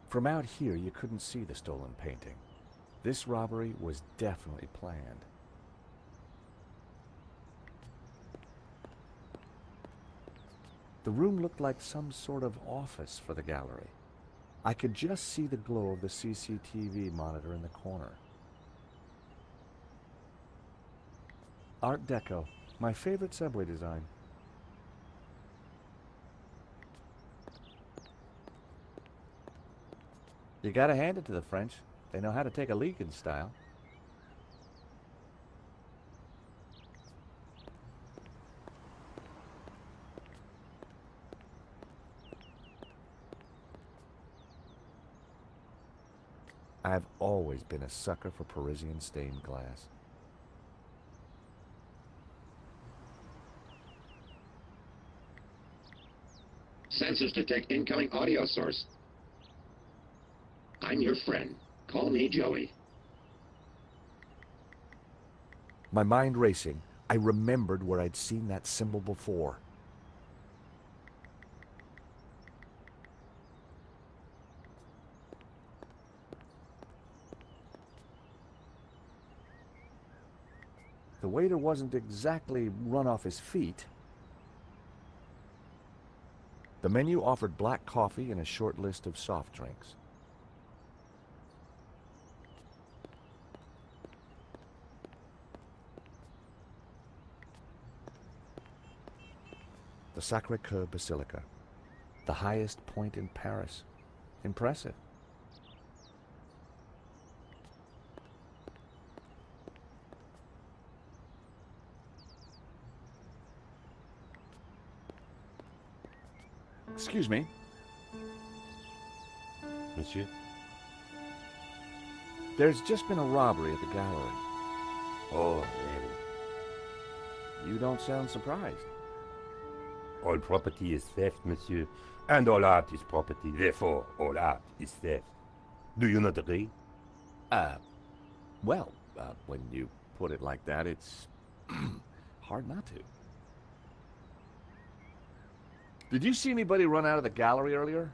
From out here, you couldn't see the stolen painting. This robbery was definitely planned. The room looked like some sort of office for the gallery. I could just see the glow of the CCTV monitor in the corner. Art Deco, my favorite subway design. You gotta hand it to the French. They know how to take a leak in style. I've always been a sucker for Parisian stained glass. Sensors detect incoming audio source. I'm your friend. Call me Joey. My mind racing, I remembered where I'd seen that symbol before. The waiter wasn't exactly run off his feet. The menu offered black coffee and a short list of soft drinks. The Sacré-Cœur Basilica, the highest point in Paris. Impressive. Excuse me. Monsieur? There's just been a robbery at the gallery. Oh, really? You don't sound surprised. All property is theft, monsieur. And all art is property. Therefore, all art is theft. Do you not agree? Well, when you put it like that, it's hard not to. Did you see anybody run out of the gallery earlier?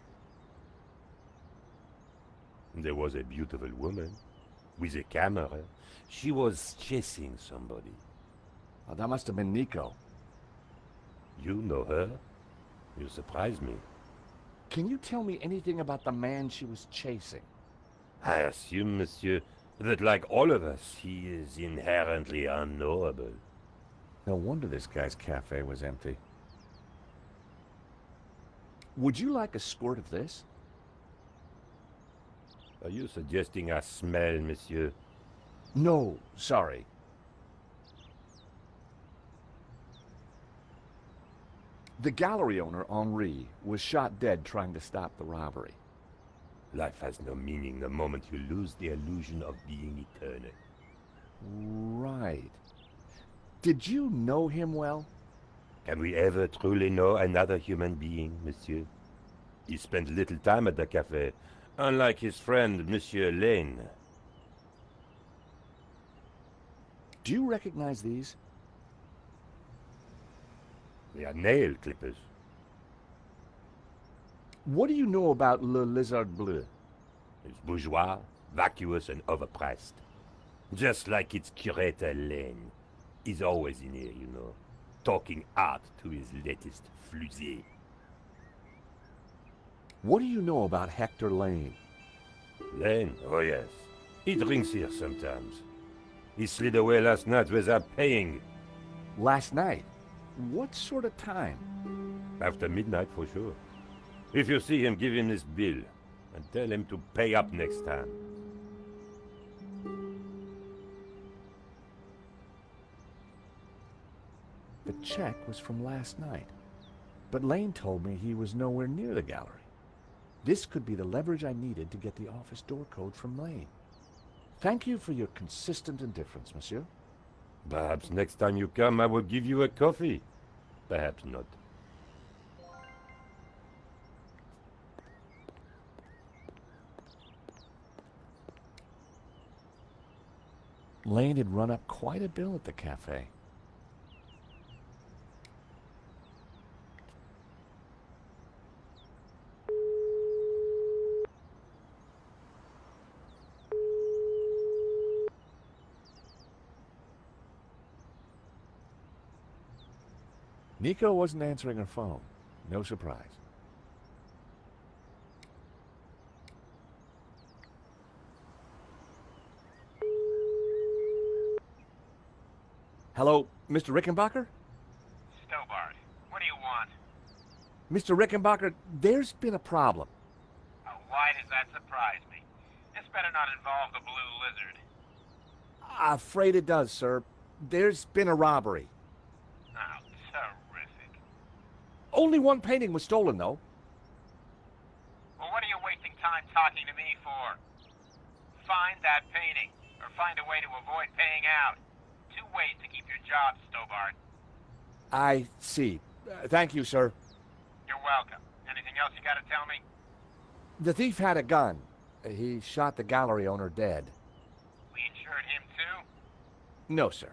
There was a beautiful woman with a camera. She was chasing somebody. Oh, that must have been Nico. You know her? You surprise me. Can you tell me anything about the man she was chasing? I assume, monsieur, that like all of us, he is inherently unknowable. No wonder this guy's cafe was empty. Would you like a squirt of this? Are you suggesting I smell, monsieur? No, sorry. The gallery owner, Henri, was shot dead trying to stop the robbery. Life has no meaning the moment you lose the illusion of being eternal. Right. Did you know him well? Can we ever truly know another human being, monsieur? He spent little time at the cafe, unlike his friend, Monsieur Lane. Do you recognize these? They are nail clippers. What do you know about Le Lizard Bleu? It's bourgeois, vacuous, and overpriced. Just like its curator Lane. He's always in here, you know, talking art to his latest flusée. What do you know about Hector Lane? Lane? Oh yes. He drinks here sometimes. He slid away last night without paying. Last night? What sort of time? After midnight for sure. If you see him, give him this bill. And tell him to pay up next time. The check was from last night. But Lane told me he was nowhere near the gallery. This could be the leverage I needed to get the office door code from Lane. Thank you for your consistent indifference, monsieur. Perhaps next time you come, I will give you a coffee. Perhaps not. Lane had run up quite a bill at the cafe. Nico wasn't answering her phone. No surprise. Hello, Mr. Rickenbacker? Stobart, what do you want? Mr. Rickenbacker, there's been a problem. Why does that surprise me? This better not involve the Blue Lizard. Afraid it does, sir. There's been a robbery. Oh, terrific. Only one painting was stolen, though. Well, what are you wasting time talking to me for? Find that painting, or find a way to avoid paying out. 2 ways to keep your job, Stobart. I see. Thank you, sir. You're welcome. Anything else you gotta tell me? The thief had a gun. He shot the gallery owner dead. We insured him too? No, sir.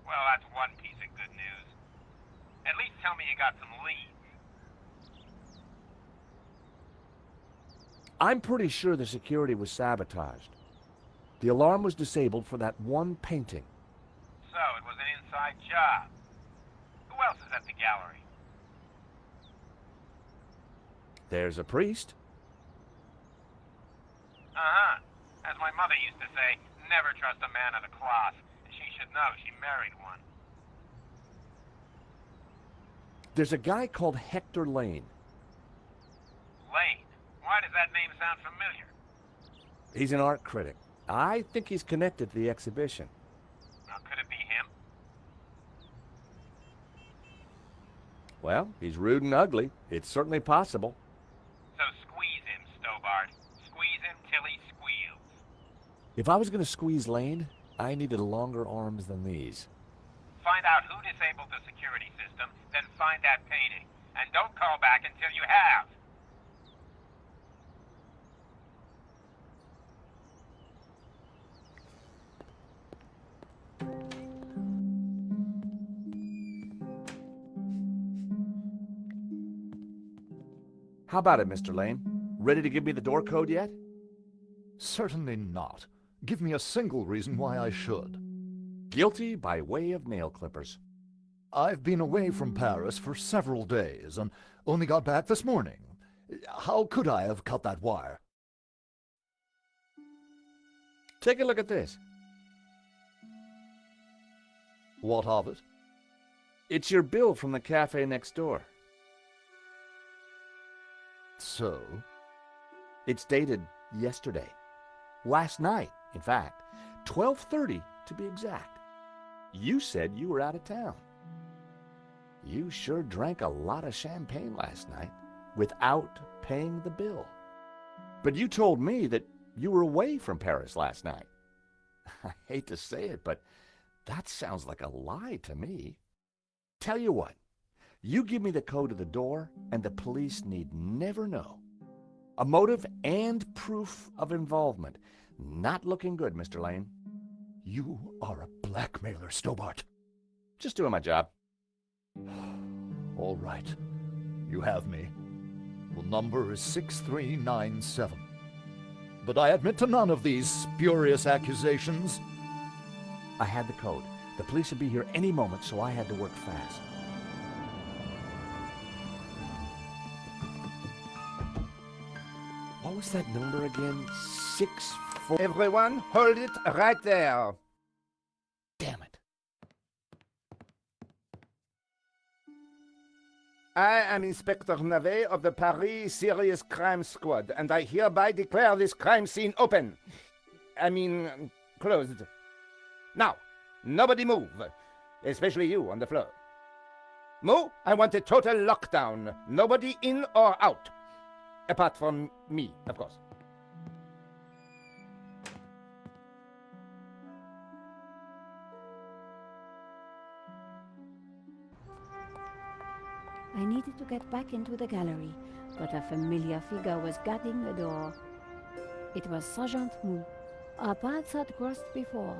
Well, that's one piece of good news. At least tell me you got some leads. I'm pretty sure the security was sabotaged. The alarm was disabled for that one painting. So, it was an inside job. Who else is at the gallery? There's a priest. Uh-huh. As my mother used to say, never trust a man of the cloth. And she should know she married one. There's a guy called Hector Lane. Lane? Why does that name sound familiar? He's an art critic. I think he's connected to the exhibition. Now, could it be him? Well, he's rude and ugly. It's certainly possible. So squeeze him, Stobart. Squeeze him till he squeals. If I was going to squeeze Lane, I needed longer arms than these. Find out who disabled the security system, then find that painting. And don't call back until you have. How about it, Mr. Lane? Ready to give me the door code yet? Certainly not. Give me a single reason why I should. Guilty by way of nail clippers. I've been away from Paris for several days and only got back this morning. How could I have cut that wire? Take a look at this. What of it? It's your bill from the cafe next door. So? It's dated yesterday. Last night, in fact. 12:30 to be exact. You said you were out of town. You sure drank a lot of champagne last night without paying the bill. But you told me that you were away from Paris last night. I hate to say it, but that sounds like a lie to me. Tell you what, you give me the code of the door, and the police need never know. A motive and proof of involvement. Not looking good, Mr. Lane. You are a blackmailer, Stobart. Just doing my job. All right. You have me. The number is 6397. But I admit to none of these spurious accusations. I had the code. The police would be here any moment, so I had to work fast. What was that number again? 64... Everyone, hold it right there. Damn it. I am Inspector Navet of the Paris Serious Crime Squad, and I hereby declare this crime scene open. Closed. Now, nobody move, especially you on the floor. Mo, I want a total lockdown. Nobody in or out. Apart from me, of course. I needed to get back into the gallery, but a familiar figure was guarding the door. It was Sergeant Mou. Our paths had crossed before,